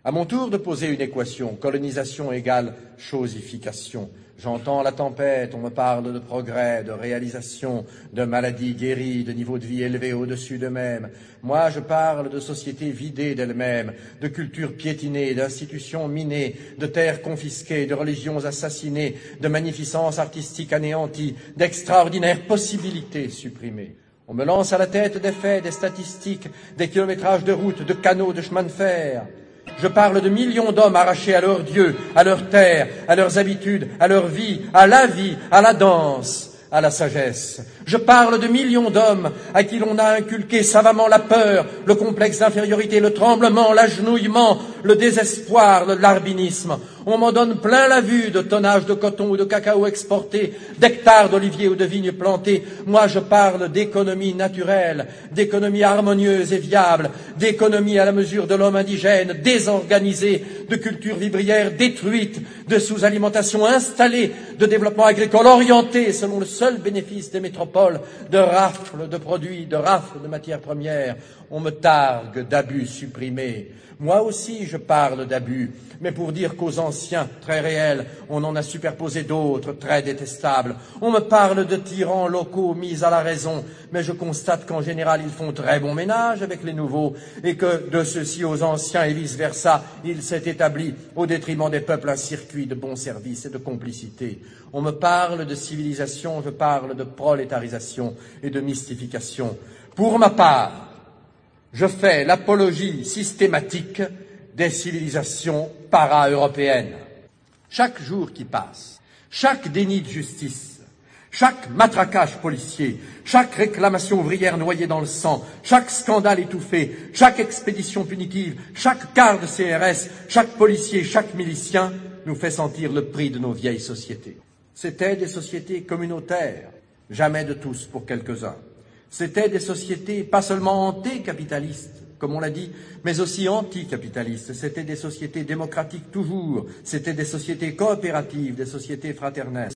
À mon tour de poser une équation, colonisation égale chosification. J'entends la tempête, on me parle de progrès, de réalisation, de maladies guéries, de niveau de vie élevé au-dessus d'eux-mêmes. Moi, je parle de sociétés vidées d'elles-mêmes, de cultures piétinées, d'institutions minées, de terres confisquées, de religions assassinées, de magnificence artistique anéantie, d'extraordinaires possibilités supprimées. On me lance à la tête des faits, des statistiques, des kilométrages de routes, de canaux, de chemins de fer. Je parle de millions d'hommes arrachés à leur Dieu, à leur terre, à leurs habitudes, à leur vie, à la danse, à la sagesse. Je parle de millions d'hommes à qui l'on a inculqué savamment la peur, le complexe d'infériorité, le tremblement, l'agenouillement, le désespoir, le larbinisme. On m'en donne plein la vue de tonnages de coton ou de cacao exportés, d'hectares d'oliviers ou de vignes plantées. Moi, je parle d'économie naturelle, d'économie harmonieuse et viable, d'économie à la mesure de l'homme indigène, désorganisée, de culture vivrière détruite, de sous-alimentation installée, de développement agricole orienté selon le seul bénéfice des métropoles, de rafles de produits, de rafles de matières premières. On me targue d'abus supprimés. Moi aussi, je parle d'abus, mais pour dire qu'aux anciens, très réels, on en a superposé d'autres, très détestables. On me parle de tyrans locaux mis à la raison, mais je constate qu'en général, ils font très bon ménage avec les nouveaux, et que de ceux-ci aux anciens et vice-versa, il s'est établi, au détriment des peuples, un circuit de bons services et de complicité. On me parle de civilisation, je parle de prolétarisation et de mystification. Pour ma part, je fais l'apologie systématique des civilisations para-européennes. Chaque jour qui passe, chaque déni de justice, chaque matraquage policier, chaque réclamation ouvrière noyée dans le sang, chaque scandale étouffé, chaque expédition punitive, chaque quart de CRS, chaque policier, chaque milicien nous fait sentir le prix de nos vieilles sociétés. C'étaient des sociétés communautaires, jamais de tous pour quelques-uns. C'étaient des sociétés pas seulement anticapitalistes, comme on l'a dit, mais aussi anticapitalistes. C'étaient des sociétés démocratiques toujours, c'étaient des sociétés coopératives, des sociétés fraternelles.